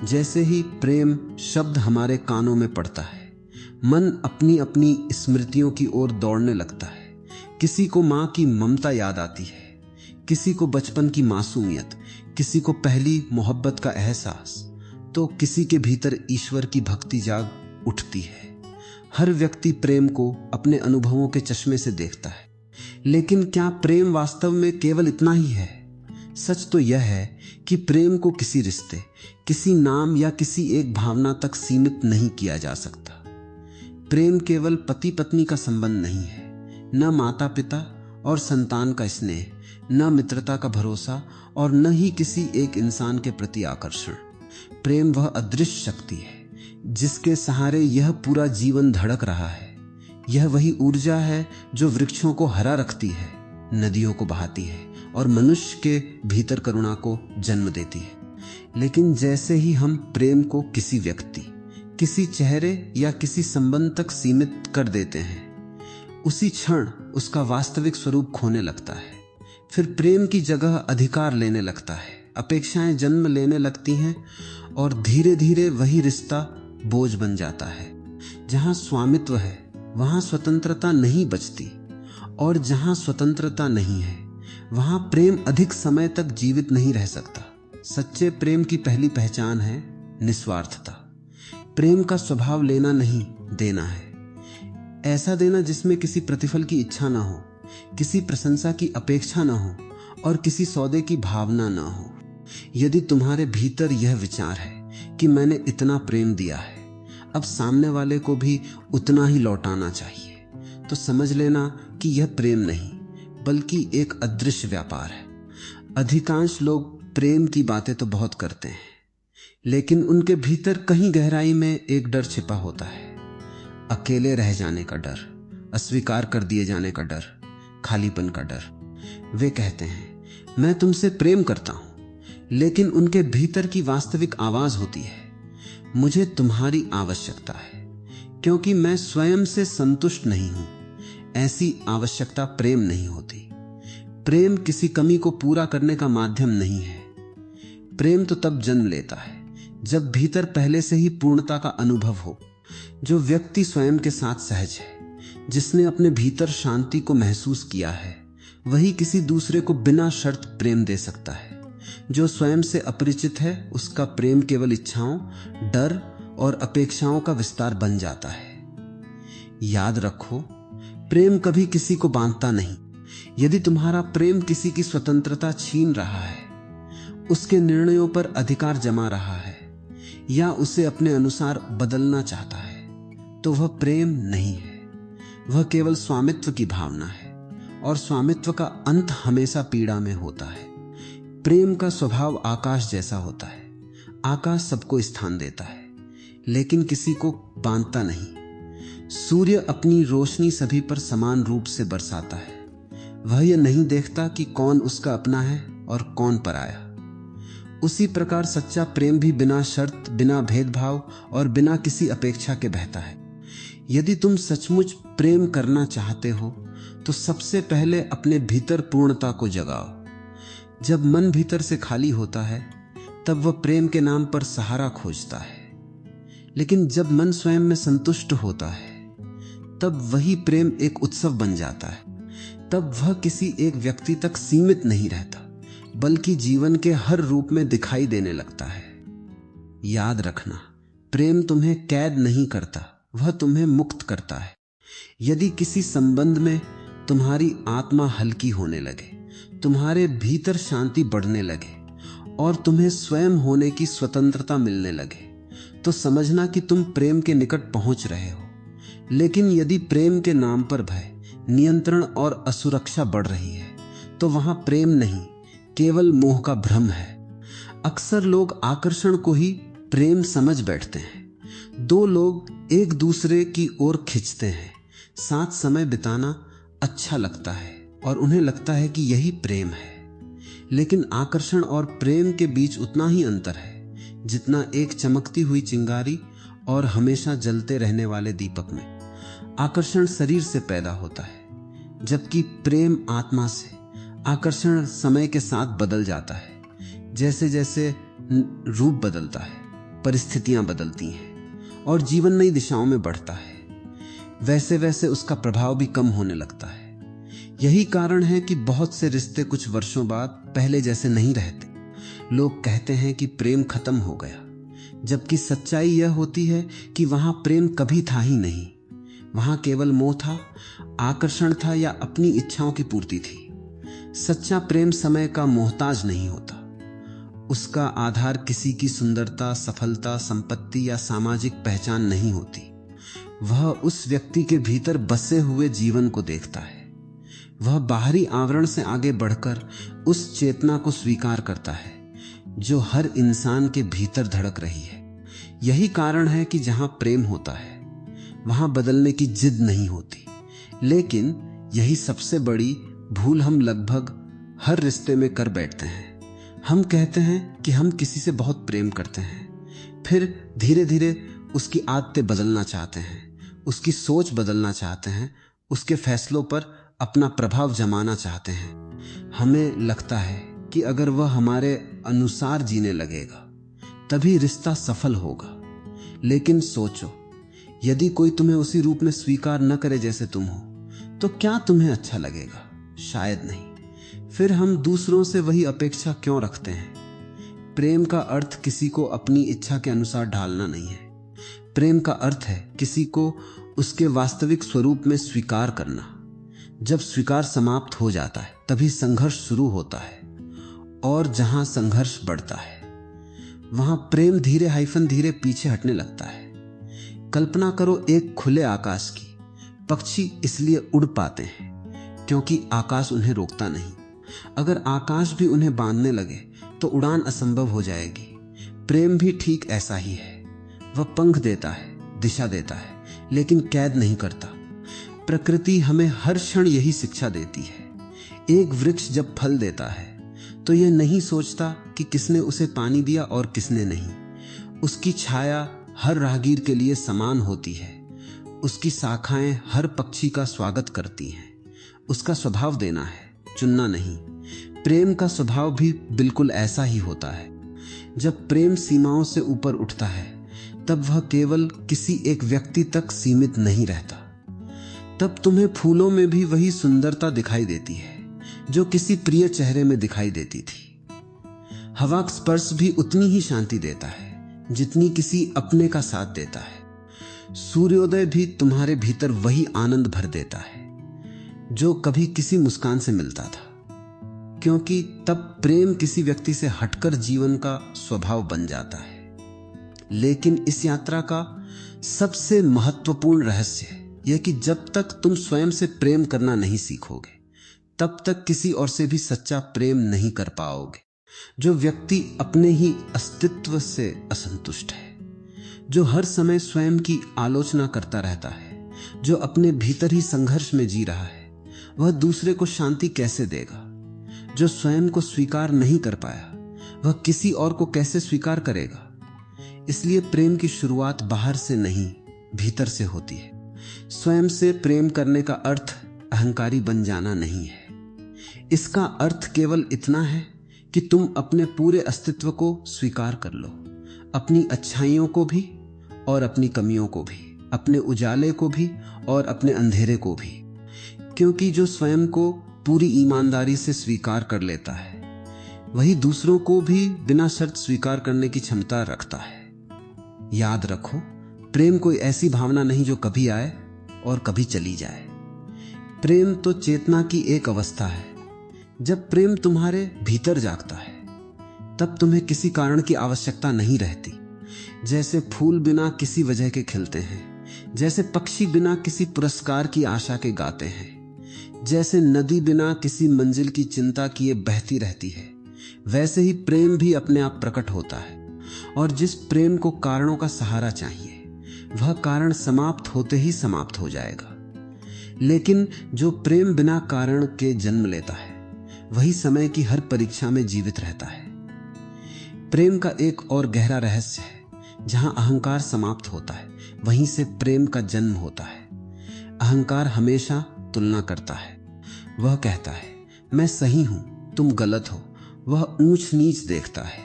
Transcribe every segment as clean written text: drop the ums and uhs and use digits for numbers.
जैसे ही प्रेम शब्द हमारे कानों में पड़ता है, मन अपनी अपनी स्मृतियों की ओर दौड़ने लगता है। किसी को माँ की ममता याद आती है, किसी को बचपन की मासूमियत, किसी को पहली मोहब्बत का एहसास, तो किसी के भीतर ईश्वर की भक्ति जाग उठती है। हर व्यक्ति प्रेम को अपने अनुभवों के चश्मे से देखता है, लेकिन क्या प्रेम वास्तव में केवल इतना ही है? सच तो यह है कि प्रेम को किसी रिश्ते, किसी नाम या किसी एक भावना तक सीमित नहीं किया जा सकता। प्रेम केवल पति पत्नी का संबंध नहीं है, न माता पिता और संतान का स्नेह, न मित्रता का भरोसा और न ही किसी एक इंसान के प्रति आकर्षण। प्रेम वह अदृश्य शक्ति है जिसके सहारे यह पूरा जीवन धड़क रहा है। यह वही ऊर्जा है जो वृक्षों को हरा रखती है, नदियों को बहाती है और मनुष्य के भीतर करुणा को जन्म देती है। लेकिन जैसे ही हम प्रेम को किसी व्यक्ति, किसी चेहरे या किसी संबंध तक सीमित कर देते हैं, उसी क्षण उसका वास्तविक स्वरूप खोने लगता है। फिर प्रेम की जगह अधिकार लेने लगता है, अपेक्षाएं जन्म लेने लगती हैं और धीरे धीरे वही रिश्ता बोझ बन जाता है। जहां स्वामित्व है वहां स्वतंत्रता नहीं बचती, और जहां स्वतंत्रता नहीं है वहां प्रेम अधिक समय तक जीवित नहीं रह सकता। सच्चे प्रेम की पहली पहचान है निस्वार्थता। प्रेम का स्वभाव लेना नहीं, देना है। ऐसा देना जिसमें किसी प्रतिफल की इच्छा ना हो, किसी प्रशंसा की अपेक्षा ना हो और किसी सौदे की भावना ना हो। यदि तुम्हारे भीतर यह विचार है कि मैंने इतना प्रेम दिया है, अब सामने वाले को भी उतना ही लौटाना चाहिए, तो समझ लेना कि यह प्रेम नहीं बल्कि एक अदृश्य व्यापार है। अधिकांश लोग प्रेम की बातें तो बहुत करते हैं, लेकिन उनके भीतर कहीं गहराई में एक डर छिपा होता है। अकेले रह जाने का डर, अस्वीकार कर दिए जाने का डर, खालीपन का डर। वे कहते हैं मैं तुमसे प्रेम करता हूं, लेकिन उनके भीतर की वास्तविक आवाज होती है मुझे तुम्हारी आवश्यकता है, क्योंकि मैं स्वयं से संतुष्ट नहीं हूं। ऐसी आवश्यकता प्रेम नहीं होती। प्रेम किसी कमी को पूरा करने का माध्यम नहीं है। प्रेम तो तब जन्म लेता है जब भीतर पहले से ही पूर्णता का अनुभव हो। जो व्यक्ति स्वयं के साथ सहज है, जिसने अपने भीतर शांति को महसूस किया है, वही किसी दूसरे को बिना शर्त प्रेम दे सकता है। जो स्वयं से अपरिचित है, उसका प्रेम केवल इच्छाओं, डर और अपेक्षाओं का विस्तार बन जाता है। याद रखो, प्रेम कभी किसी को बांधता नहीं। यदि तुम्हारा प्रेम किसी की स्वतंत्रता छीन रहा है, उसके निर्णयों पर अधिकार जमा रहा है या उसे अपने अनुसार बदलना चाहता है, तो वह प्रेम नहीं है। वह केवल स्वामित्व की भावना है, और स्वामित्व का अंत हमेशा पीड़ा में होता है। प्रेम का स्वभाव आकाश जैसा होता है। आकाश सबको स्थान देता है, लेकिन किसी को बांधता नहीं। सूर्य अपनी रोशनी सभी पर समान रूप से बरसाता है। वह यह नहीं देखता कि कौन उसका अपना है और कौन पराया। उसी प्रकार सच्चा प्रेम भी बिना शर्त, बिना भेदभाव और बिना किसी अपेक्षा के बहता है। यदि तुम सचमुच प्रेम करना चाहते हो, तो सबसे पहले अपने भीतर पूर्णता को जगाओ। जब मन भीतर से खाली होता है, तब वह प्रेम के नाम पर सहारा खोजता है। लेकिन जब मन स्वयं में संतुष्ट होता है, तब वही प्रेम एक उत्सव बन जाता है। तब वह किसी एक व्यक्ति तक सीमित नहीं रहता, बल्कि जीवन के हर रूप में दिखाई देने लगता है। याद रखना, प्रेम तुम्हें कैद नहीं करता, वह तुम्हें मुक्त करता है। यदि किसी संबंध में तुम्हारी आत्मा हल्की होने लगे, तुम्हारे भीतर शांति बढ़ने लगे और तुम्हें स्वयं होने की स्वतंत्रता मिलने लगे, तो समझना कि तुम प्रेम के निकट पहुंच रहे हो। लेकिन यदि प्रेम के नाम पर भय, नियंत्रण और असुरक्षा बढ़ रही है, तो वहां प्रेम नहीं, केवल मोह का भ्रम है। अक्सर लोग आकर्षण को ही प्रेम समझ बैठते हैं। दो लोग एक दूसरे की ओर खिंचते हैं, साथ समय बिताना अच्छा लगता है और उन्हें लगता है कि यही प्रेम है। लेकिन आकर्षण और प्रेम के बीच उतना ही अंतर है जितना एक चमकती हुई चिंगारी और हमेशा जलते रहने वाले दीपक में। आकर्षण शरीर से पैदा होता है, जबकि प्रेम आत्मा से। आकर्षण समय के साथ बदल जाता है, जैसे जैसे रूप बदलता है। परिस्थितियां बदलती हैं और जीवन नई दिशाओं में बढ़ता है, वैसे वैसे उसका प्रभाव भी कम होने लगता है। यही कारण है कि बहुत से रिश्ते कुछ वर्षों बाद पहले जैसे नहीं रहते। लोग कहते हैं कि प्रेम खत्म हो गया, जबकि सच्चाई यह होती है कि वहां प्रेम कभी था ही नहीं। वहां केवल मोह था, आकर्षण था या अपनी इच्छाओं की पूर्ति थी। सच्चा प्रेम समय का मोहताज नहीं होता। उसका आधार किसी की सुंदरता, सफलता, संपत्ति या सामाजिक पहचान नहीं होती। वह उस व्यक्ति के भीतर बसे हुए जीवन को देखता है। वह बाहरी आवरण से आगे बढ़कर उस चेतना को स्वीकार करता है जो हर इंसान के भीतर धड़क रही है। यही कारण है कि जहां प्रेम होता है वहां बदलने की जिद नहीं होती। लेकिन यही सबसे बड़ी भूल हम लगभग हर रिश्ते में कर बैठते हैं। हम कहते हैं कि हम किसी से बहुत प्रेम करते हैं, फिर धीरे धीरे उसकी आदतें बदलना चाहते हैं, उसकी सोच बदलना चाहते हैं, उसके फैसलों पर अपना प्रभाव जमाना चाहते हैं। हमें लगता है कि अगर वह हमारे अनुसार जीने लगेगा तभी रिश्ता सफल होगा। लेकिन सोचो, यदि कोई तुम्हें उसी रूप में स्वीकार न करे जैसे तुम हो, तो क्या तुम्हें अच्छा लगेगा? शायद नहीं। फिर हम दूसरों से वही अपेक्षा क्यों रखते हैं? प्रेम का अर्थ किसी को अपनी इच्छा के अनुसार ढालना नहीं है। प्रेम का अर्थ है किसी को उसके वास्तविक स्वरूप में स्वीकार करना। जब स्वीकार समाप्त हो जाता है तभी संघर्ष शुरू होता है, और जहां संघर्ष बढ़ता है वहां प्रेम धीरे धीरे पीछे हटने लगता है। कल्पना करो एक खुले आकाश की। पक्षी इसलिए उड़ पाते हैं क्योंकि आकाश उन्हें रोकता नहीं। अगर आकाश भी उन्हें बांधने लगे तो उड़ान असंभव हो जाएगी। प्रेम भी ठीक ऐसा ही है। वह पंख देता है, दिशा देता है, लेकिन कैद नहीं करता। प्रकृति हमें हर क्षण यही शिक्षा देती है। एक वृक्ष जब फल देता है तो यह नहीं सोचता कि किसने उसे पानी दिया और किसने नहीं। उसकी छाया हर राहगीर के लिए समान होती है। उसकी शाखाएं हर पक्षी का स्वागत करती हैं। उसका स्वभाव देना है, चुनना नहीं। प्रेम का स्वभाव भी बिल्कुल ऐसा ही होता है। जब प्रेम सीमाओं से ऊपर उठता है तब वह केवल किसी एक व्यक्ति तक सीमित नहीं रहता। तब तुम्हें फूलों में भी वही सुंदरता दिखाई देती है जो किसी प्रिय चेहरे में दिखाई देती थी। हवा का स्पर्श भी उतनी ही शांति देता है जितनी किसी अपने का साथ देता है। सूर्योदय भी तुम्हारे भीतर वही आनंद भर देता है जो कभी किसी मुस्कान से मिलता था, क्योंकि तब प्रेम किसी व्यक्ति से हटकर जीवन का स्वभाव बन जाता है। लेकिन इस यात्रा का सबसे महत्वपूर्ण रहस्य यह कि जब तक तुम स्वयं से प्रेम करना नहीं सीखोगे तब तक किसी और से भी सच्चा प्रेम नहीं कर पाओगे। जो व्यक्ति अपने ही अस्तित्व से असंतुष्ट है, जो हर समय स्वयं की आलोचना करता रहता है, जो अपने भीतर ही संघर्ष में जी रहा है, वह दूसरे को शांति कैसे देगा? जो स्वयं को स्वीकार नहीं कर पाया वह किसी और को कैसे स्वीकार करेगा? इसलिए प्रेम की शुरुआत बाहर से नहीं, भीतर से होती है। स्वयं से प्रेम करने का अर्थ अहंकारी बन जाना नहीं है। इसका अर्थ केवल इतना है कि तुम अपने पूरे अस्तित्व को स्वीकार कर लो, अपनी अच्छाइयों को भी और अपनी कमियों को भी, अपने उजाले को भी और अपने अंधेरे को भी। क्योंकि जो स्वयं को पूरी ईमानदारी से स्वीकार कर लेता है वही दूसरों को भी बिना शर्त स्वीकार करने की क्षमता रखता है। याद रखो, प्रेम कोई ऐसी भावना नहीं जो कभी आए और कभी चली जाए। प्रेम तो चेतना की एक अवस्था है। जब प्रेम तुम्हारे भीतर जागता है तब तुम्हें किसी कारण की आवश्यकता नहीं रहती। जैसे फूल बिना किसी वजह के खिलते हैं, जैसे पक्षी बिना किसी पुरस्कार की आशा के गाते हैं, जैसे नदी बिना किसी मंजिल की चिंता किए बहती रहती है, वैसे ही प्रेम भी अपने आप प्रकट होता है। और जिस प्रेम को कारणों का सहारा चाहिए वह कारण समाप्त होते ही समाप्त हो जाएगा। लेकिन जो प्रेम बिना कारण के जन्म लेता है वही समय की हर परीक्षा में जीवित रहता है। प्रेम का एक और गहरा रहस्य है, जहां अहंकार समाप्त होता है वहीं से प्रेम का जन्म होता है। अहंकार हमेशा तुलना करता है। वह कहता है मैं सही हूं, तुम गलत हो। वह ऊंच नीच देखता है,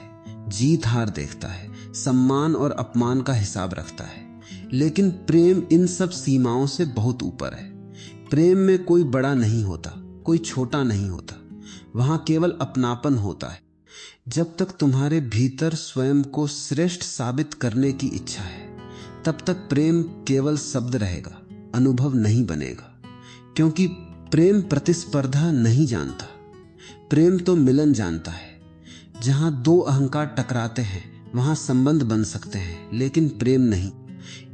जीत हार देखता है, सम्मान और अपमान का हिसाब रखता है। लेकिन प्रेम इन सब सीमाओं से बहुत ऊपर है। प्रेम में कोई बड़ा नहीं होता, कोई छोटा नहीं होता, वहां केवल अपनापन होता है। जब तक तुम्हारे भीतर स्वयं को श्रेष्ठ साबित करने की इच्छा है, तब तक प्रेम केवल शब्द रहेगा, अनुभव नहीं बनेगा। क्योंकि प्रेम प्रतिस्पर्धा नहीं जानता, प्रेम तो मिलन जानता है। जहां दो अहंकार टकराते हैं वहां संबंध बन सकते हैं, लेकिन प्रेम नहीं।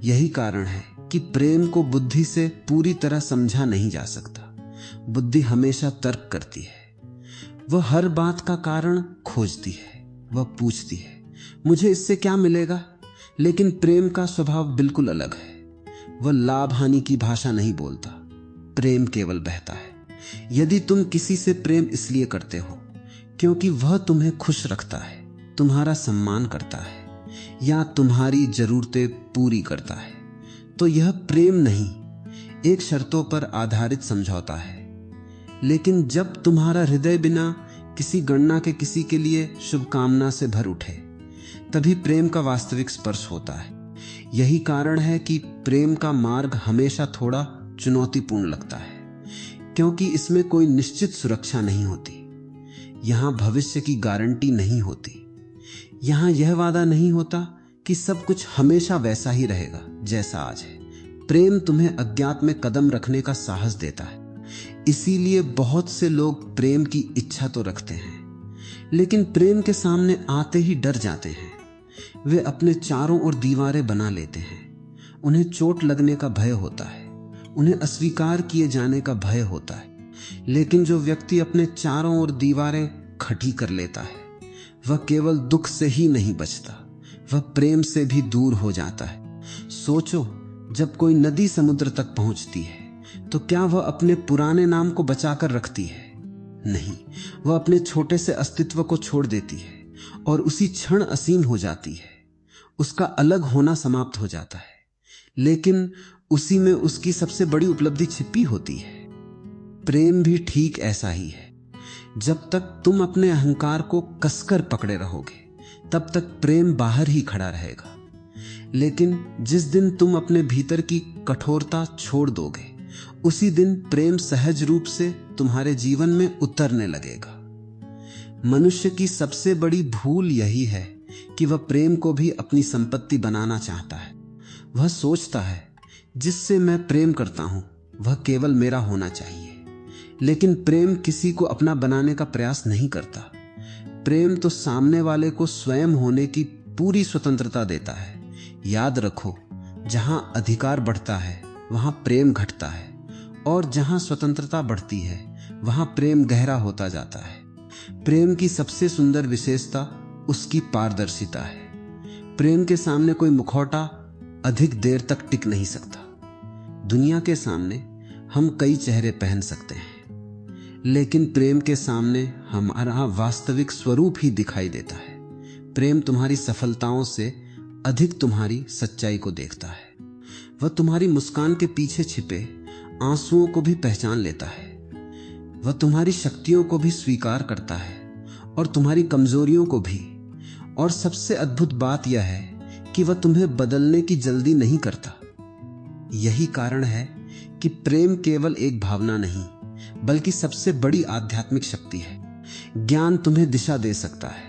यही कारण है कि प्रेम को बुद्धि से पूरी तरह समझा नहीं जा सकता। बुद्धि हमेशा तर्क करती है, वह हर बात का कारण खोजती है, वह पूछती है मुझे इससे क्या मिलेगा। लेकिन प्रेम का स्वभाव बिल्कुल अलग है। वह लाभ हानि की भाषा नहीं बोलता, प्रेम केवल बहता है। यदि तुम किसी से प्रेम इसलिए करते हो क्योंकि वह तुम्हें खुश रखता है, तुम्हारा सम्मान करता है या तुम्हारी जरूरतें पूरी करता है, तो यह प्रेम नहीं, एक शर्तों पर आधारित समझौता है। लेकिन जब तुम्हारा हृदय बिना किसी गणना के किसी के लिए शुभकामना से भर उठे, तभी प्रेम का वास्तविक स्पर्श होता है। यही कारण है कि प्रेम का मार्ग हमेशा थोड़ा चुनौतीपूर्ण लगता है, क्योंकि इसमें कोई निश्चित सुरक्षा नहीं होती। यहां भविष्य की गारंटी नहीं होती। यहां यह वादा नहीं होता कि सब कुछ हमेशा वैसा ही रहेगा जैसा आज है। प्रेम तुम्हें अज्ञात में कदम रखने का साहस देता है। इसीलिए बहुत से लोग प्रेम की इच्छा तो रखते हैं, लेकिन प्रेम के सामने आते ही डर जाते हैं। वे अपने चारों ओर दीवारें बना लेते हैं। उन्हें चोट लगने का भय होता है, उन्हें अस्वीकार किए जाने का भय होता है। लेकिन जो व्यक्ति अपने चारों ओर दीवारें खड़ी कर लेता है, वह केवल दुख से ही नहीं बचता, वह प्रेम से भी दूर हो जाता है। सोचो, जब कोई नदी समुद्र तक पहुंचती है तो क्या वह अपने पुराने नाम को बचाकर रखती है? नहीं, वह अपने छोटे से अस्तित्व को छोड़ देती है और उसी क्षण असीम हो जाती है। उसका अलग होना समाप्त हो जाता है, लेकिन उसी में उसकी सबसे बड़ी उपलब्धि छिपी होती है। प्रेम भी ठीक ऐसा ही है। जब तक तुम अपने अहंकार को कसकर पकड़े रहोगे, तब तक प्रेम बाहर ही खड़ा रहेगा। लेकिन जिस दिन तुम अपने भीतर की कठोरता छोड़ दोगे, उसी दिन प्रेम सहज रूप से तुम्हारे जीवन में उतरने लगेगा। मनुष्य की सबसे बड़ी भूल यही है कि वह प्रेम को भी अपनी संपत्ति बनाना चाहता है। वह सोचता है, जिससे मैं प्रेम करता हूं वह केवल मेरा होना चाहिए। लेकिन प्रेम किसी को अपना बनाने का प्रयास नहीं करता। प्रेम तो सामने वाले को स्वयं होने की पूरी स्वतंत्रता देता है। याद रखो, जहां अधिकार बढ़ता है वहां प्रेम घटता है, और जहां स्वतंत्रता बढ़ती है वहां प्रेम गहरा होता जाता है। प्रेम की सबसे सुंदर विशेषता उसकी पारदर्शिता है। प्रेम के सामने कोई मुखौटा अधिक देर तक टिक नहीं सकता। दुनिया के सामने हम कई चेहरे पहन सकते हैं, लेकिन प्रेम के सामने हमारा वास्तविक स्वरूप ही दिखाई देता है। प्रेम तुम्हारी सफलताओं से अधिक तुम्हारी सच्चाई को देखता है। वह तुम्हारी मुस्कान के पीछे छिपे आंसुओं को भी पहचान लेता है। वह तुम्हारी शक्तियों को भी स्वीकार करता है और तुम्हारी कमजोरियों को भी। और सबसे अद्भुत बात यह है कि वह तुम्हें बदलने की जल्दी नहीं करता। यही कारण है कि प्रेम केवल एक भावना नहीं, बल्कि सबसे बड़ी आध्यात्मिक शक्ति है। ज्ञान तुम्हें दिशा दे सकता है,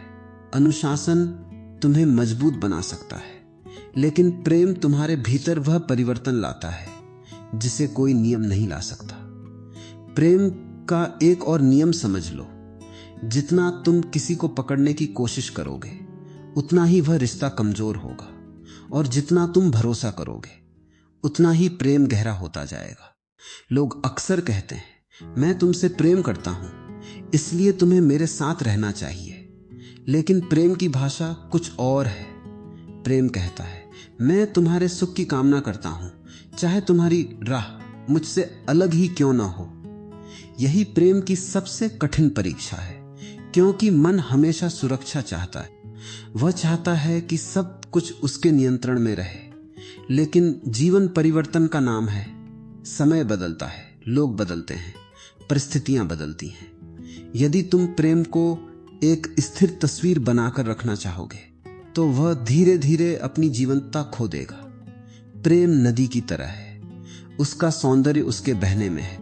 अनुशासन तुम्हें मजबूत बना सकता है, लेकिन प्रेम तुम्हारे भीतर वह परिवर्तन लाता है जिसे कोई नियम नहीं ला सकता। प्रेम का एक और नियम समझ लो, जितना तुम किसी को पकड़ने की कोशिश करोगे उतना ही वह रिश्ता कमजोर होगा, और जितना तुम भरोसा करोगे उतना ही प्रेम गहरा होता जाएगा। लोग अक्सर कहते हैं, मैं तुमसे प्रेम करता हूं इसलिए तुम्हें मेरे साथ रहना चाहिए। लेकिन प्रेम की भाषा कुछ और है। प्रेम कहता है, मैं तुम्हारे सुख की कामना करता हूं, चाहे तुम्हारी राह मुझसे अलग ही क्यों ना हो। यही प्रेम की सबसे कठिन परीक्षा है, क्योंकि मन हमेशा सुरक्षा चाहता है। वह चाहता है कि सब कुछ उसके नियंत्रण में रहे। लेकिन जीवन परिवर्तन का नाम है। समय बदलता है, लोग बदलते हैं, परिस्थितियां बदलती हैं। यदि तुम प्रेम को एक स्थिर तस्वीर बनाकर रखना चाहोगे तो वह धीरे धीरे अपनी जीवंतता खो देगा। प्रेम नदी की तरह है, उसका सौंदर्य उसके बहने में है।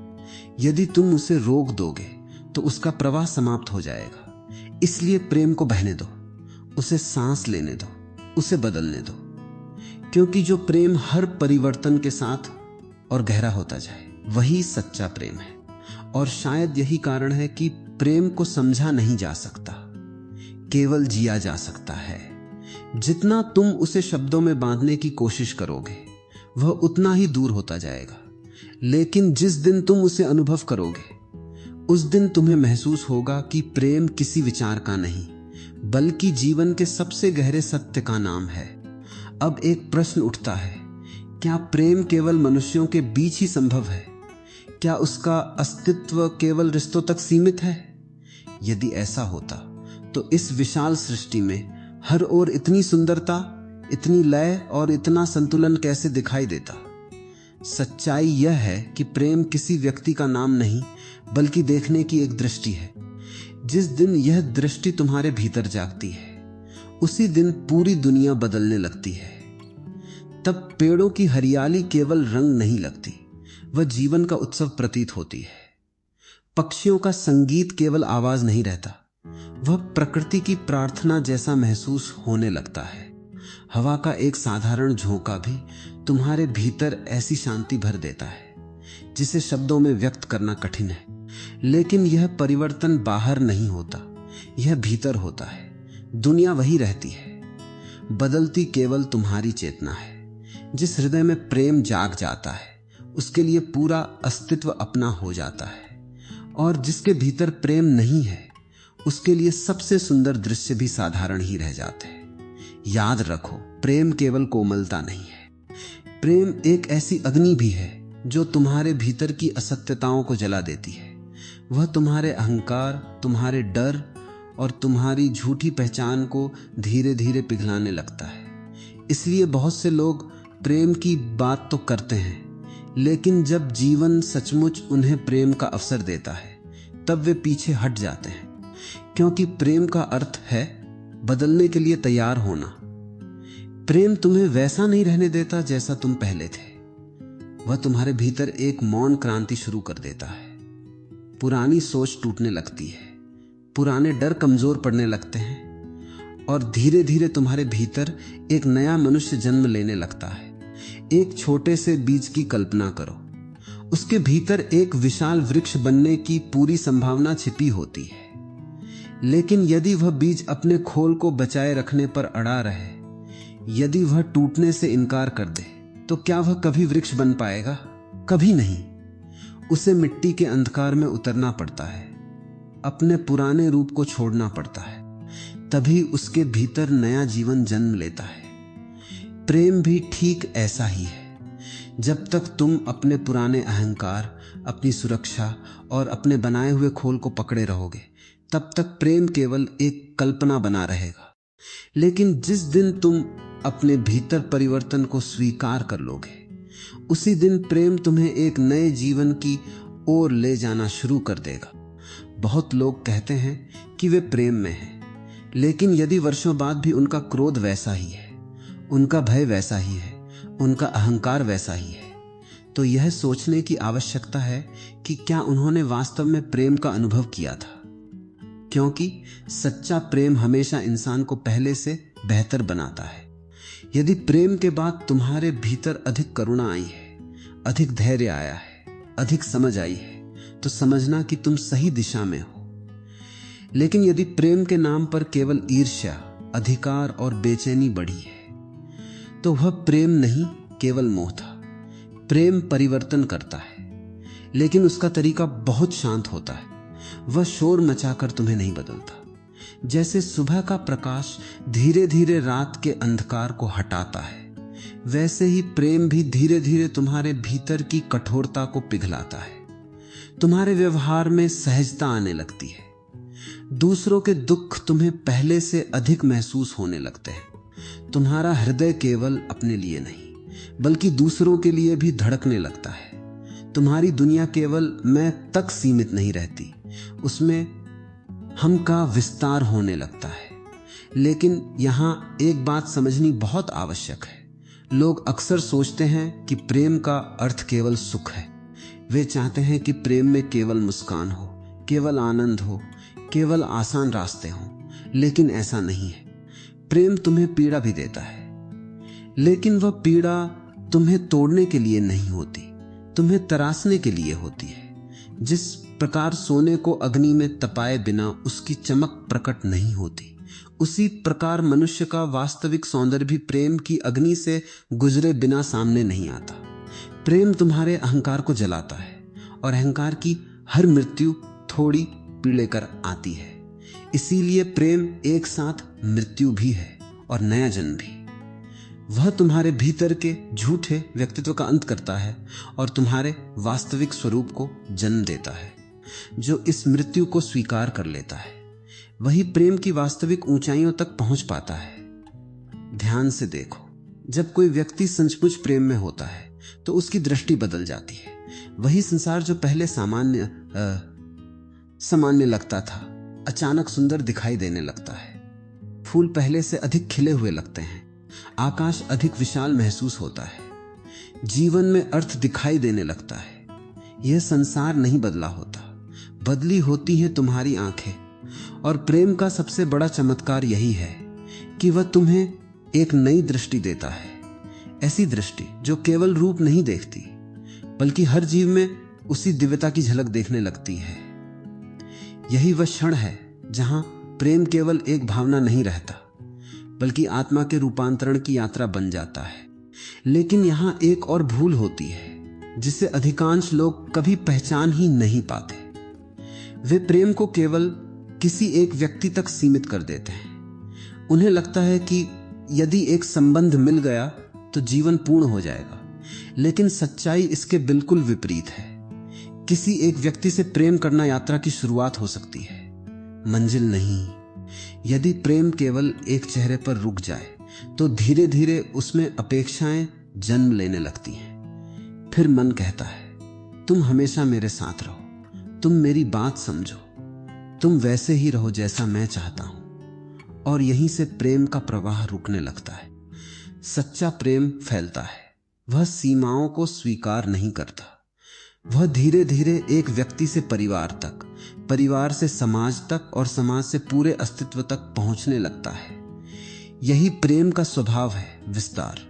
यदि तुम उसे रोक दोगे तो उसका प्रवाह समाप्त हो जाएगा। इसलिए प्रेम को बहने दो, उसे सांस लेने दो, उसे बदलने दो, क्योंकि जो प्रेम हर परिवर्तन के साथ और गहरा होता जाए वही सच्चा प्रेम है। और शायद यही कारण है कि प्रेम को समझा नहीं जा सकता, केवल जिया जा सकता है। जितना तुम उसे शब्दों में बांधने की कोशिश करोगे वह उतना ही दूर होता जाएगा। लेकिन जिस दिन तुम उसे अनुभव करोगे उस दिन तुम्हें महसूस होगा कि प्रेम किसी विचार का नहीं बल्कि जीवन के सबसे गहरे सत्य का नाम है। अब एक प्रश्न उठता है, क्या प्रेम केवल मनुष्यों के बीच ही संभव है? क्या उसका अस्तित्व केवल रिश्तों तक सीमित है? यदि ऐसा होता तो इस विशाल सृष्टि में हर ओर इतनी सुंदरता, इतनी लय और इतना संतुलन कैसे दिखाई देता? सच्चाई यह है कि प्रेम किसी व्यक्ति का नाम नहीं बल्कि देखने की एक दृष्टि है। जिस दिन यह दृष्टि तुम्हारे भीतर जागती है उसी दिन पूरी दुनिया बदलने लगती है। तब पेड़ों की हरियाली केवल रंग नहीं लगती, वह जीवन का उत्सव प्रतीत होती है। पक्षियों का संगीत केवल आवाज नहीं रहता, वह प्रकृति की प्रार्थना जैसा महसूस होने लगता है। हवा का एक साधारण झोंका भी तुम्हारे भीतर ऐसी शांति भर देता है जिसे शब्दों में व्यक्त करना कठिन है। लेकिन यह परिवर्तन बाहर नहीं होता, यह भीतर होता है। दुनिया वही रहती है, बदलती केवल तुम्हारी चेतना है। जिस हृदय में प्रेम जाग जाता है उसके लिए पूरा अस्तित्व अपना हो जाता है, और जिसके भीतर प्रेम नहीं है उसके लिए सबसे सुंदर दृश्य भी साधारण ही रह जाते हैं। याद रखो, प्रेम केवल कोमलता नहीं है, प्रेम एक ऐसी अग्नि भी है जो तुम्हारे भीतर की असत्यताओं को जला देती है। वह तुम्हारे अहंकार, तुम्हारे डर और तुम्हारी झूठी पहचान को धीरे धीरे पिघलाने लगता है। इसलिए बहुत से लोग प्रेम की बात तो करते हैं, लेकिन जब जीवन सचमुच उन्हें प्रेम का अवसर देता है तब वे पीछे हट जाते हैं, क्योंकि प्रेम का अर्थ है बदलने के लिए तैयार होना। प्रेम तुम्हें वैसा नहीं रहने देता जैसा तुम पहले थे, वह तुम्हारे भीतर एक मौन क्रांति शुरू कर देता है। पुरानी सोच टूटने लगती है, पुराने डर कमजोर पड़ने लगते हैं और धीरे धीरे तुम्हारे भीतर एक नया मनुष्य जन्म लेने लगता है। एक छोटे से बीज की कल्पना करो, उसके भीतर एक विशाल वृक्ष बनने की पूरी संभावना छिपी होती है। लेकिन यदि वह बीज अपने खोल को बचाए रखने पर अड़ा रहे, यदि वह टूटने से इनकार कर दे, तो क्या वह कभी वृक्ष बन पाएगा? कभी नहीं। उसे मिट्टी के अंधकार में उतरना पड़ता है, अपने पुराने रूप को छोड़ना पड़ता है, तभी उसके भीतर नया जीवन जन्म लेता है। प्रेम भी ठीक ऐसा ही है। जब तक तुम अपने पुराने अहंकार, अपनी सुरक्षा और अपने बनाए हुए खोल को पकड़े रहोगे, तब तक प्रेम केवल एक कल्पना बना रहेगा। लेकिन जिस दिन तुम अपने भीतर परिवर्तन को स्वीकार कर लोगे, उसी दिन प्रेम तुम्हें एक नए जीवन की ओर ले जाना शुरू कर देगा। बहुत लोग कहते हैं कि वे प्रेम में हैं, लेकिन यदि वर्षों बाद भी उनका क्रोध वैसा ही है, उनका भय वैसा ही है, उनका अहंकार वैसा ही है, तो यह सोचने की आवश्यकता है कि क्या उन्होंने वास्तव में प्रेम का अनुभव किया था। क्योंकि सच्चा प्रेम हमेशा इंसान को पहले से बेहतर बनाता है। यदि प्रेम के बाद तुम्हारे भीतर अधिक करुणा आई है, अधिक धैर्य आया है, अधिक समझ आई है, तो समझना कि तुम सही दिशा में हो। लेकिन यदि प्रेम के नाम पर केवल ईर्ष्या, अधिकार और बेचैनी बढ़ी है, तो वह प्रेम नहीं, केवल मोह था। प्रेम परिवर्तन करता है, लेकिन उसका तरीका बहुत शांत होता है। वह शोर मचाकर तुम्हें नहीं बदलता। जैसे सुबह का प्रकाश धीरे धीरे रात के अंधकार को हटाता है, वैसे ही प्रेम भी धीरे धीरे तुम्हारे भीतर की कठोरता को पिघलाता है। तुम्हारे व्यवहार में सहजता आने लगती है। दूसरों के दुख तुम्हें पहले से अधिक महसूस होने लगते हैं। तुम्हारा हृदय केवल अपने लिए नहीं बल्कि दूसरों के लिए भी धड़कने लगता है। तुम्हारी दुनिया केवल मैं तक सीमित नहीं रहती, उसमें हम का विस्तार होने लगता है। लेकिन यहां एक बात समझनी बहुत आवश्यक है। लोग अक्सर सोचते हैं कि प्रेम का अर्थ केवल सुख है। वे चाहते हैं कि प्रेम में केवल मुस्कान हो, केवल आनंद हो, केवल आसान रास्ते हों, लेकिन ऐसा नहीं है। प्रेम तुम्हें पीड़ा भी देता है, लेकिन वह पीड़ा तुम्हें तोड़ने के लिए नहीं होती, तुम्हें तराशने के लिए होती है। जिस प्रकार सोने को अग्नि में तपाए बिना उसकी चमक प्रकट नहीं होती, उसी प्रकार मनुष्य का वास्तविक सौंदर्य भी प्रेम की अग्नि से गुजरे बिना सामने नहीं आता। प्रेम तुम्हारे अहंकार को जलाता है और अहंकार की हर मृत्यु थोड़ी पीड़ लेकर आती है। इसीलिए प्रेम एक साथ मृत्यु भी है और नया जन्म भी। वह तुम्हारे भीतर के झूठे व्यक्तित्व का अंत करता है और तुम्हारे वास्तविक स्वरूप को जन्म देता है। जो इस मृत्यु को स्वीकार कर लेता है वही प्रेम की वास्तविक ऊंचाइयों तक पहुंच पाता है। ध्यान से देखो, जब कोई व्यक्ति सचमुच प्रेम में होता है तो उसकी दृष्टि बदल जाती है। वही संसार जो पहले सामान्य लगता था अचानक सुंदर दिखाई देने लगता है। फूल पहले से अधिक खिले हुए लगते हैं, आकाश अधिक विशाल महसूस होता है, जीवन में अर्थ दिखाई देने लगता है। यह संसार नहीं बदला होता, बदली होती हैं तुम्हारी आंखें। और प्रेम का सबसे बड़ा चमत्कार यही है कि वह तुम्हें एक नई दृष्टि देता है, ऐसी दृष्टि जो केवल रूप नहीं देखती बल्कि हर जीव में उसी दिव्यता की झलक देखने लगती है। यही वह क्षण है जहां प्रेम केवल एक भावना नहीं रहता बल्कि आत्मा के रूपांतरण की यात्रा बन जाता है। लेकिन यहां एक और भूल होती है जिसे अधिकांश लोग कभी पहचान ही नहीं पाते। वे प्रेम को केवल किसी एक व्यक्ति तक सीमित कर देते हैं। उन्हें लगता है कि यदि एक संबंध मिल गया तो जीवन पूर्ण हो जाएगा, लेकिन सच्चाई इसके बिल्कुल विपरीत है। किसी एक व्यक्ति से प्रेम करना यात्रा की शुरुआत हो सकती है, मंजिल नहीं। यदि प्रेम केवल एक चेहरे पर रुक जाए तो धीरे धीरे उसमें अपेक्षाएं जन्म लेने लगती हैं। फिर मन कहता है तुम हमेशा मेरे साथ रहो, तुम मेरी बात समझो, तुम वैसे ही रहो जैसा मैं चाहता हूं। और यहीं से प्रेम का प्रवाह रुकने लगता है। सच्चा प्रेम फैलता है, वह सीमाओं को स्वीकार नहीं करता। वह धीरे धीरे एक व्यक्ति से परिवार तक, परिवार से समाज तक और समाज से पूरे अस्तित्व तक पहुंचने लगता है। यही प्रेम का स्वभाव है, विस्तार।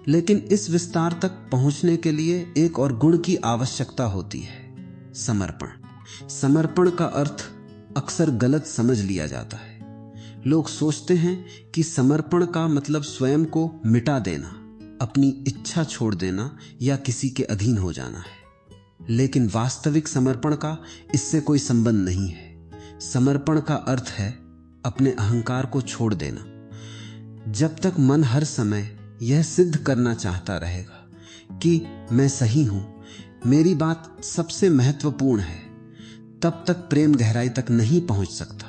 लेकिन इस विस्तार तक पहुंचने के लिए एक और गुण की आवश्यकता होती है, समर्पण। समर्पण का अर्थ अक्सर गलत समझ लिया जाता है। लोग सोचते हैं कि समर्पण का मतलब स्वयं को मिटा देना, अपनी इच्छा छोड़ देना या किसी के अधीन हो जाना है। लेकिन वास्तविक समर्पण का इससे कोई संबंध नहीं है। समर्पण का अर्थ है अपने अहंकार को छोड़ देना। जब तक मन हर समय यह सिद्ध करना चाहता रहेगा कि मैं सही हूं, मेरी बात सबसे महत्वपूर्ण है, तब तक प्रेम गहराई तक नहीं पहुंच सकता।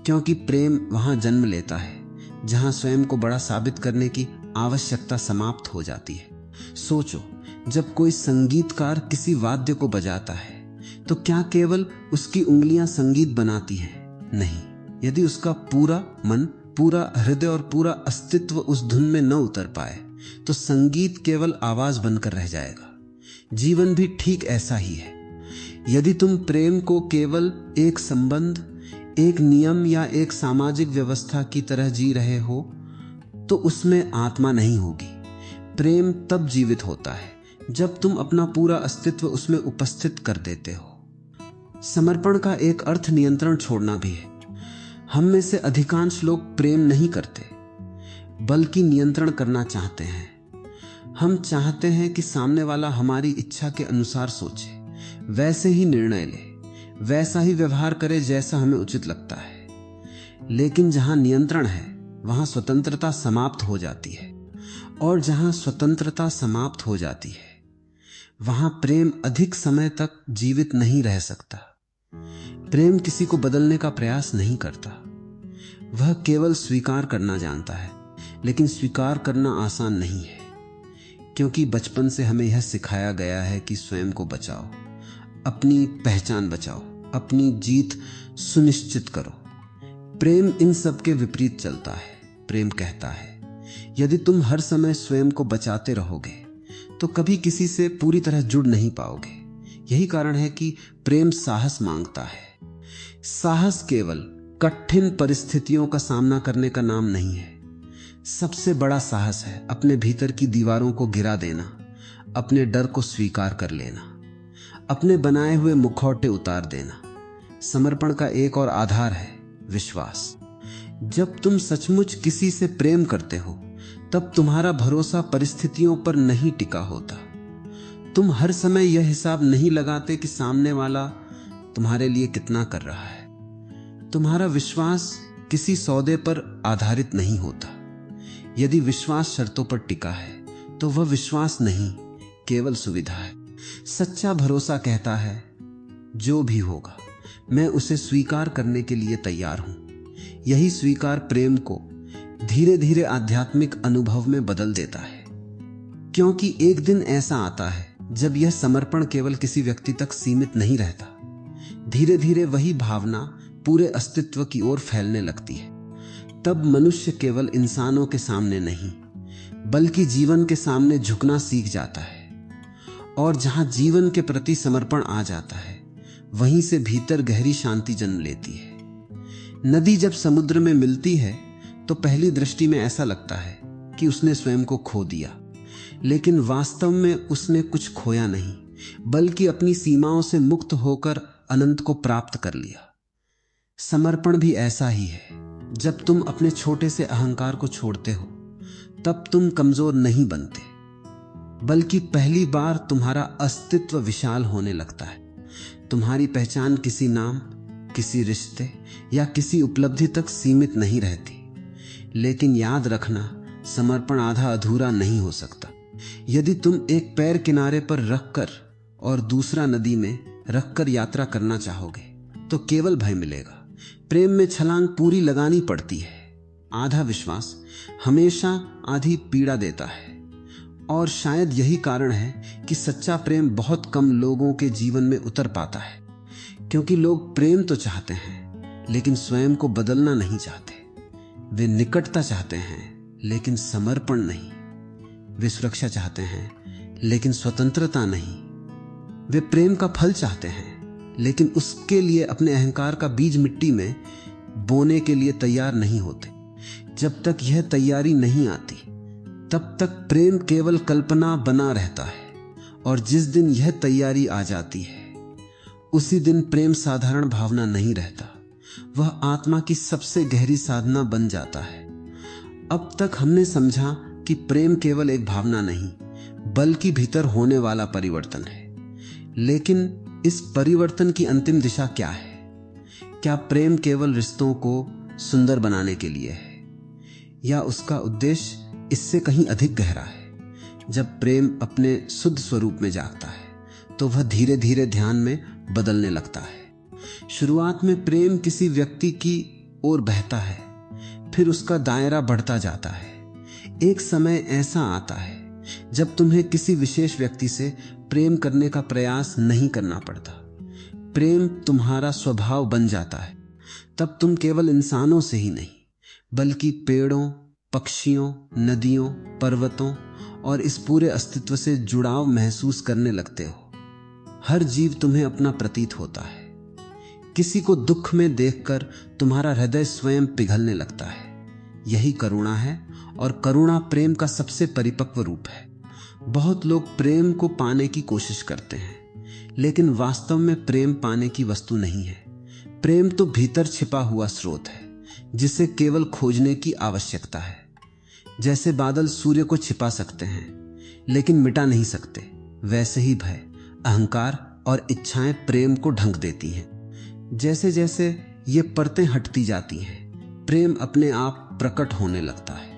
क्योंकि प्रेम वहां जन्म लेता है जहां स्वयं को बड़ा साबित करने की आवश्यकता समाप्त हो जाती है। सोचो, जब कोई संगीतकार किसी वाद्य को बजाता है तो क्या केवल उसकी उंगलियां संगीत बनाती हैं? नहीं। यदि उसका पूरा मन, पूरा हृदय और पूरा अस्तित्व उस धुन में न उतर पाए तो संगीत केवल आवाज बनकर रह जाएगा। जीवन भी ठीक ऐसा ही है। यदि तुम प्रेम को केवल एक संबंध, एक नियम या एक सामाजिक व्यवस्था की तरह जी रहे हो तो उसमें आत्मा नहीं होगी। प्रेम तब जीवित होता है जब तुम अपना पूरा अस्तित्व उसमें उपस्थित कर देते हो। समर्पण का एक अर्थ नियंत्रण छोड़ना भी है। हम में से अधिकांश लोग प्रेम नहीं करते बल्कि नियंत्रण करना चाहते हैं। हम चाहते हैं कि सामने वाला हमारी इच्छा के अनुसार सोचे, वैसे ही निर्णय ले, वैसा ही व्यवहार करे जैसा हमें उचित लगता है। लेकिन जहां नियंत्रण है वहां स्वतंत्रता समाप्त हो जाती है, और जहां स्वतंत्रता समाप्त हो जाती है वहां प्रेम अधिक समय तक जीवित नहीं रह सकता। प्रेम किसी को बदलने का प्रयास नहीं करता, वह केवल स्वीकार करना जानता है। लेकिन स्वीकार करना आसान नहीं है, क्योंकि बचपन से हमें यह सिखाया गया है कि स्वयं को बचाओ, अपनी पहचान बचाओ, अपनी जीत सुनिश्चित करो। प्रेम इन सब के विपरीत चलता है। प्रेम कहता है, यदि तुम हर समय स्वयं को बचाते रहोगे तो कभी किसी से पूरी तरह जुड़ नहीं पाओगे। यही कारण है कि प्रेम साहस मांगता है। साहस केवल कठिन परिस्थितियों का सामना करने का नाम नहीं है। सबसे बड़ा साहस है अपने भीतर की दीवारों को गिरा देना, अपने डर को स्वीकार कर लेना, अपने बनाए हुए मुखौटे उतार देना। समर्पण का एक और आधार है विश्वास। जब तुम सचमुच किसी से प्रेम करते हो तब तुम्हारा भरोसा परिस्थितियों पर नहीं टिका होता। तुम हर समय यह हिसाब नहीं लगाते कि सामने वाला तुम्हारे लिए कितना कर रहा है। तुम्हारा विश्वास किसी सौदे पर आधारित नहीं होता। यदि विश्वास शर्तों पर टिका है तो वह विश्वास नहीं, केवल सुविधा है। सच्चा भरोसा कहता है, जो भी होगा मैं उसे स्वीकार करने के लिए तैयार हूं। यही स्वीकार प्रेम को धीरे धीरे आध्यात्मिक अनुभव में बदल देता है, क्योंकि एक दिन ऐसा आता है जब यह समर्पण केवल किसी व्यक्ति तक सीमित नहीं रहता। धीरे धीरे वही भावना पूरे अस्तित्व की ओर फैलने लगती है। तब मनुष्य केवल इंसानों के सामने नहीं, बल्कि जीवन के सामने झुकना सीख जाता है। और जहां जीवन के प्रति समर्पण आ जाता है, वहीं से भीतर गहरी शांति जन्म लेती है। नदी जब समुद्र में मिलती है तो पहली दृष्टि में ऐसा लगता है कि उसने स्वयं को खो दिया, लेकिन वास्तव में उसने कुछ खोया नहीं, बल्कि अपनी सीमाओं से मुक्त होकर अनंत को प्राप्त कर लिया। समर्पण भी ऐसा ही है। जब तुम अपने छोटे से अहंकार को छोड़ते हो तब तुम कमजोर नहीं बनते, बल्कि पहली बार तुम्हारा अस्तित्व विशाल होने लगता है। तुम्हारी पहचान किसी नाम, किसी रिश्ते या किसी उपलब्धि तक सीमित नहीं रहती। लेकिन याद रखना, समर्पण आधा अधूरा नहीं हो सकता। यदि तुम एक पैर किनारे पर रखकर और दूसरा नदी में रखकर यात्रा करना चाहोगे तो केवल भय मिलेगा। प्रेम में छलांग पूरी लगानी पड़ती है। आधा विश्वास हमेशा आधी पीड़ा देता है। और शायद यही कारण है कि सच्चा प्रेम बहुत कम लोगों के जीवन में उतर पाता है, क्योंकि लोग प्रेम तो चाहते हैं लेकिन स्वयं को बदलना नहीं चाहते। वे निकटता चाहते हैं लेकिन समर्पण नहीं। वे सुरक्षा चाहते हैं लेकिन स्वतंत्रता नहीं। वे प्रेम का फल चाहते हैं लेकिन उसके लिए अपने अहंकार का बीज मिट्टी में बोने के लिए तैयार नहीं होते। जब तक यह तैयारी नहीं आती तब तक प्रेम केवल कल्पना बना रहता है, और जिस दिन यह तैयारी आ जाती है उसी दिन प्रेम साधारण भावना नहीं रहता, वह आत्मा की सबसे गहरी साधना बन जाता है। अब तक हमने समझा कि प्रेम केवल एक भावना नहीं, बल्कि भीतर होने वाला परिवर्तन है। लेकिन इस परिवर्तन की अंतिम दिशा क्या है? क्या प्रेम केवल रिश्तों को सुंदर बनाने के लिए है, या उसका उद्देश्य इससे कहीं अधिक गहरा है? जब प्रेम अपने शुद्ध स्वरूप में जागता है तो वह धीरे धीरे ध्यान में बदलने लगता है। शुरुआत में प्रेम किसी व्यक्ति की ओर बहता है, फिर उसका दायरा बढ़ता जाता है। एक समय ऐसा आता है जब तुम्हें किसी विशेष व्यक्ति से प्रेम करने का प्रयास नहीं करना पड़ता। प्रेम तुम्हारा स्वभाव बन जाता है। तब तुम केवल इंसानों से ही नहीं, बल्कि पेड़ों, पक्षियों, नदियों, पर्वतों और इस पूरे अस्तित्व से जुड़ाव महसूस करने लगते हो। हर जीव तुम्हें अपना प्रतीत होता है। किसी को दुख में देखकर तुम्हारा हृदय स्वयं पिघलने लगता है। यही करुणा है, और करुणा प्रेम का सबसे परिपक्व रूप है। बहुत लोग प्रेम को पाने की कोशिश करते हैं, लेकिन वास्तव में प्रेम पाने की वस्तु नहीं है। प्रेम तो भीतर छिपा हुआ स्रोत है, जिसे केवल खोजने की आवश्यकता है। जैसे बादल सूर्य को छिपा सकते हैं लेकिन मिटा नहीं सकते, वैसे ही भय, अहंकार और इच्छाएं प्रेम को ढंक देती हैं। जैसे जैसे ये परतें हटती जाती हैं, प्रेम अपने आप प्रकट होने लगता है।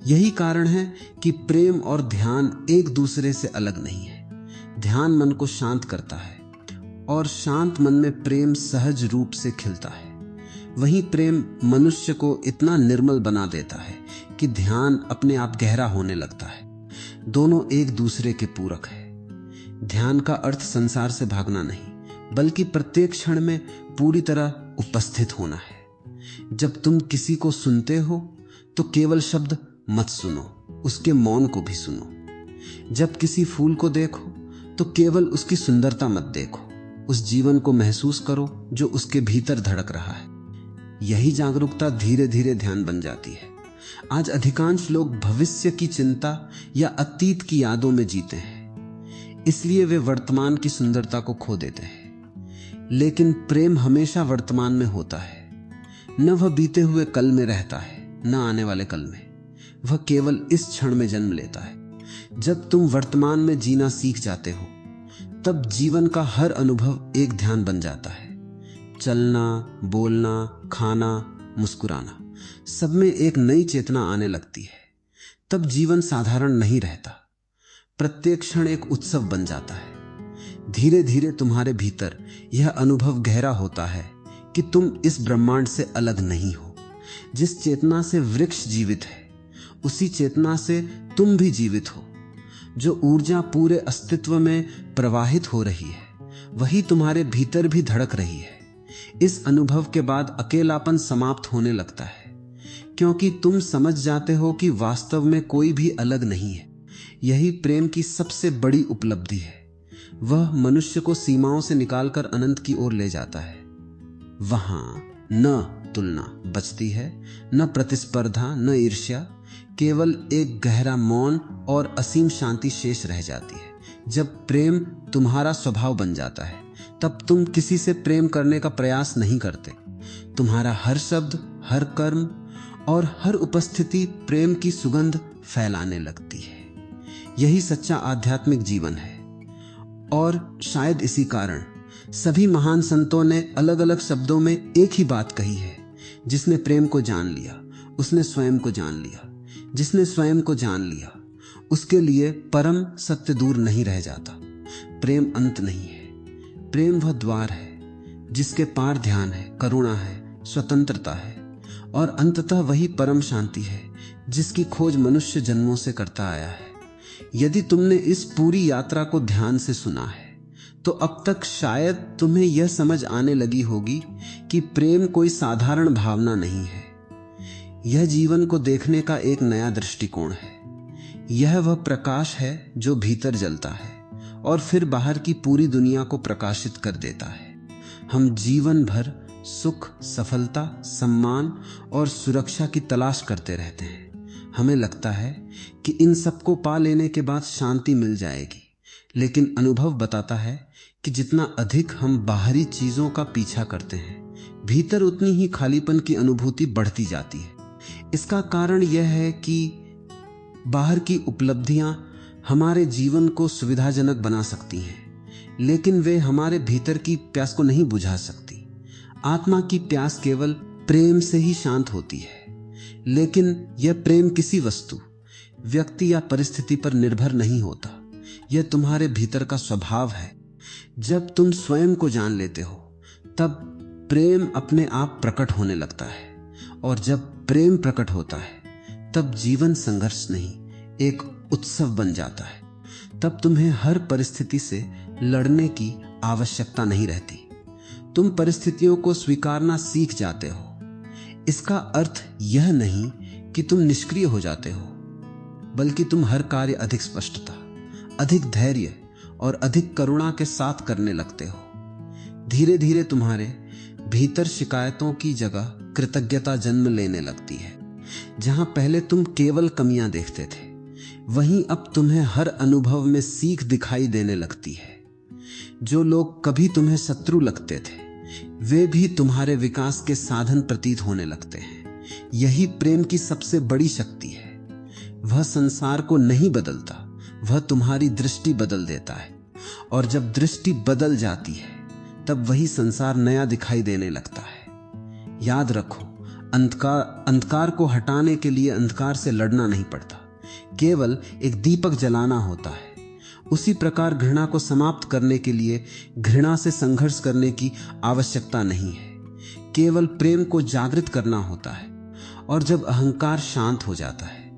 यही कारण है कि प्रेम और ध्यान एक दूसरे से अलग नहीं है। ध्यान मन को शांत करता है, और शांत मन में प्रेम सहज रूप से खिलता है। वहीं प्रेम मनुष्य को इतना निर्मल बना देता है कि ध्यान अपने आप गहरा होने लगता है। दोनों एक दूसरे के पूरक है। ध्यान का अर्थ संसार से भागना नहीं, बल्कि प्रत्येक क्षण में पूरी तरह उपस्थित होना है। जब तुम किसी को सुनते हो तो केवल शब्द मत सुनो, उसके मौन को भी सुनो। जब किसी फूल को देखो तो केवल उसकी सुंदरता मत देखो, उस जीवन को महसूस करो जो उसके भीतर धड़क रहा है। यही जागरूकता धीरे धीरे ध्यान बन जाती है। आज अधिकांश लोग भविष्य की चिंता या अतीत की यादों में जीते हैं, इसलिए वे वर्तमान की सुंदरता को खो देते हैं। लेकिन प्रेम हमेशा वर्तमान में होता है, न वह बीते हुए कल में रहता है, न आने वाले कल में। वह केवल इस क्षण में जन्म लेता है। जब तुम वर्तमान में जीना सीख जाते हो, तब जीवन का हर अनुभव एक ध्यान बन जाता है। चलना, बोलना, खाना, मुस्कुराना, सब में एक नई चेतना आने लगती है। तब जीवन साधारण नहीं रहता, प्रत्येक क्षण एक उत्सव बन जाता है। धीरे धीरे तुम्हारे भीतर यह अनुभव गहरा होता है कि तुम इस ब्रह्मांड से अलग नहीं हो। जिस चेतना से वृक्ष जीवित है, उसी चेतना से तुम भी जीवित हो। जो ऊर्जा पूरे अस्तित्व में प्रवाहित हो रही है, वही तुम्हारे भीतर भी धड़क रही है। इस अनुभव के बाद अकेलापन समाप्त होने लगता है, क्योंकि तुम समझ जाते हो कि वास्तव में कोई भी अलग नहीं है। यही प्रेम की सबसे बड़ी उपलब्धि है। वह मनुष्य को सीमाओं से निकालकर अनंत की ओर ले जाता है। वहां न तुलना बचती है, न प्रतिस्पर्धा, न ईर्ष्या, केवल एक गहरा मौन और असीम शांति शेष रह जाती है। जब प्रेम तुम्हारा स्वभाव बन जाता है, तब तुम किसी से प्रेम करने का प्रयास नहीं करते। तुम्हारा हर शब्द, हर कर्म और हर उपस्थिति प्रेम की सुगंध फैलाने लगती है। यही सच्चा आध्यात्मिक जीवन है। और शायद इसी कारण सभी महान संतों ने अलग अलग शब्दों में एक ही बात कही है। जिसने प्रेम को जान लिया, उसने स्वयं को जान लिया। जिसने स्वयं को जान लिया, उसके लिए परम सत्य दूर नहीं रह जाता। प्रेम अंत नहीं है। प्रेम वह द्वार है जिसके पार ध्यान है, करुणा है, स्वतंत्रता है, और अंततः वही परम शांति है जिसकी खोज मनुष्य जन्मों से करता आया है। यदि तुमने इस पूरी यात्रा को ध्यान से सुना है, तो अब तक शायद तुम्हें यह समझ आने लगी होगी कि प्रेम कोई साधारण भावना नहीं है। यह जीवन को देखने का एक नया दृष्टिकोण है। यह वह प्रकाश है जो भीतर जलता है और फिर बाहर की पूरी दुनिया को प्रकाशित कर देता है। हम जीवन भर सुख, सफलता, सम्मान और सुरक्षा की तलाश करते रहते हैं। हमें लगता है कि इन सबको पा लेने के बाद शांति मिल जाएगी, लेकिन अनुभव बताता है कि जितना अधिक हम बाहरी चीजों का पीछा करते हैं, भीतर उतनी ही खालीपन की अनुभूति बढ़ती जाती है। इसका कारण यह है कि बाहर की उपलब्धियां हमारे जीवन को सुविधाजनक बना सकती हैं, लेकिन वे हमारे भीतर की प्यास को नहीं बुझा सकती। आत्मा की प्यास केवल प्रेम से ही शांत होती है, लेकिन यह प्रेम किसी वस्तु, व्यक्ति या परिस्थिति पर निर्भर नहीं होता। यह तुम्हारे भीतर का स्वभाव है। जब तुम स्वयं को जान लेते हो, तब प्रेम अपने आप प्रकट होने लगता है, और जब प्रेम प्रकट होता है, तब जीवन संघर्ष नहीं, एक उत्सव बन जाता है। तब तुम्हें हर परिस्थिति से लड़ने की आवश्यकता नहीं रहती। तुम परिस्थितियों को स्वीकारना सीख जाते हो। इसका अर्थ यह नहीं कि तुम निष्क्रिय हो जाते हो, बल्कि तुम हर कार्य अधिक स्पष्टता, अधिक धैर्य और अधिक करुणा के साथ करने लगते हो। धीरे धीरे तुम्हारे भीतर शिकायतों की जगह कृतज्ञता जन्म लेने लगती है। जहां पहले तुम केवल कमियां देखते थे, वहीं अब तुम्हें हर अनुभव में सीख दिखाई देने लगती है। जो लोग कभी तुम्हें शत्रु लगते थे, वे भी तुम्हारे विकास के साधन प्रतीत होने लगते हैं। यही प्रेम की सबसे बड़ी शक्ति है। वह संसार को नहीं बदलता, वह तुम्हारी दृष्टि बदल देता है, और जब दृष्टि बदल जाती है, तब वही संसार नया दिखाई देने लगता है। याद रखो, अंधकार को हटाने के लिए अंधकार से लड़ना नहीं पड़ता, केवल एक दीपक जलाना होता है। उसी प्रकार घृणा को समाप्त करने के लिए घृणा से संघर्ष करने की आवश्यकता नहीं है, केवल प्रेम को जागृत करना होता है। और जब अहंकार शांत हो जाता है,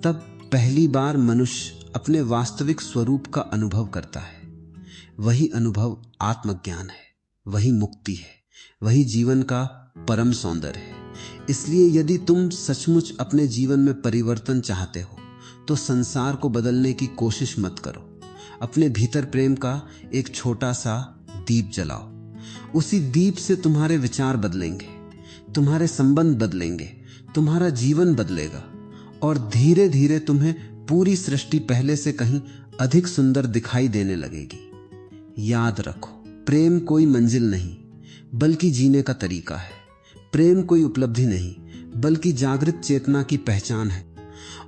तब पहली बार मनुष्य अपने वास्तविक स्वरूप का अनुभव करता है। वही अनुभव आत्मज्ञान है, वही मुक्ति है, वही जीवन का परम सौंदर्य है। इसलिए यदि तुम सचमुच अपने जीवन में परिवर्तन चाहते हो तो संसार को बदलने की कोशिश मत करो। अपने भीतर प्रेम का एक छोटा सा दीप जलाओ। उसी दीप से तुम्हारे विचार बदलेंगे, तुम्हारे संबंध बदलेंगे, तुम्हारा जीवन बदलेगा और धीरे धीरे तुम्हें पूरी सृष्टि पहले से कहीं अधिक सुंदर दिखाई देने लगेगी। याद रखो, प्रेम कोई मंजिल नहीं बल्कि जीने का तरीका है। प्रेम कोई उपलब्धि नहीं बल्कि जागृत चेतना की पहचान है।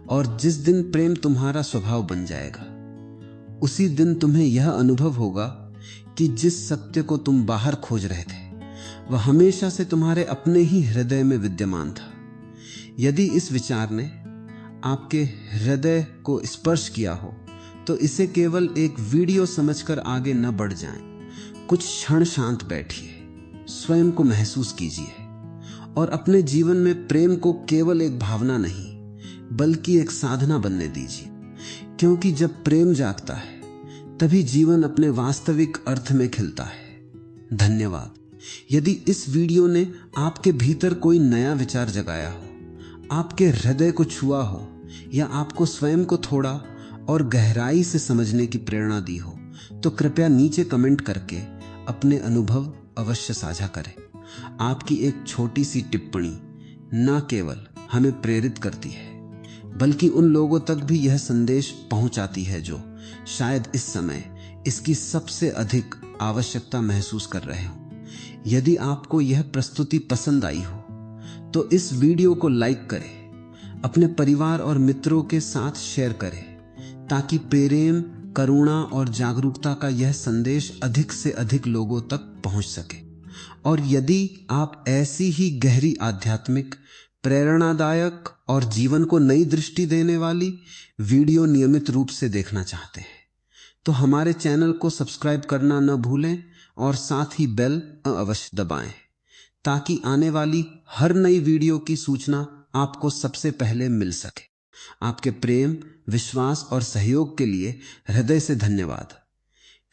और जिस दिन प्रेम तुम्हारा स्वभाव बन जाएगा, उसी दिन तुम्हें यह अनुभव होगा कि जिस सत्य को तुम बाहर खोज रहे थे वह हमेशा से तुम्हारे अपने ही हृदय में विद्यमान था। यदि इस विचार ने आपके हृदय को स्पर्श किया हो तो इसे केवल एक वीडियो समझकर आगे न बढ़ जाएं। कुछ क्षण शांत बैठिए, स्वयं को महसूस कीजिए और अपने जीवन में प्रेम को केवल एक भावना नहीं बल्कि एक साधना बनने दीजिए। क्योंकि जब प्रेम जागता है तभी जीवन अपने वास्तविक अर्थ में खिलता है। धन्यवाद। यदि इस वीडियो ने आपके भीतर कोई नया विचार जगाया हो, आपके हृदय को छुआ हो या आपको स्वयं को थोड़ा और गहराई से समझने की प्रेरणा दी हो तो कृपया नीचे कमेंट करके अपने अनुभव अवश्य साझा करें। आपकी एक छोटी सी टिप्पणी न केवल हमें प्रेरित करती है बल्कि उन लोगों तक भी यह संदेश पहुंचाती है जो शायद इस समय इसकी सबसे अधिक आवश्यकता महसूस कर रहे हो। यदि आपको यह प्रस्तुति पसंद आई हो तो इस वीडियो को लाइक करें, अपने परिवार और मित्रों के साथ शेयर करें ताकि प्रेम, करुणा और जागरूकता का यह संदेश अधिक से अधिक लोगों तक पहुंच सके। और यदि आप ऐसी ही गहरी आध्यात्मिक, प्रेरणादायक और जीवन को नई दृष्टि देने वाली वीडियो नियमित रूप से देखना चाहते हैं तो हमारे चैनल को सब्सक्राइब करना न भूलें और साथ ही बेल अवश्य दबाएं ताकि आने वाली हर नई वीडियो की सूचना आपको सबसे पहले मिल सके। आपके प्रेम, विश्वास और सहयोग के लिए हृदय से धन्यवाद।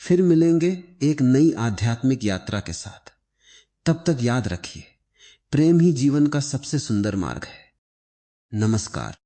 फिर मिलेंगे एक नई आध्यात्मिक यात्रा के साथ। तब तक याद रखिए, प्रेम ही जीवन का सबसे सुंदर मार्ग है। नमस्कार।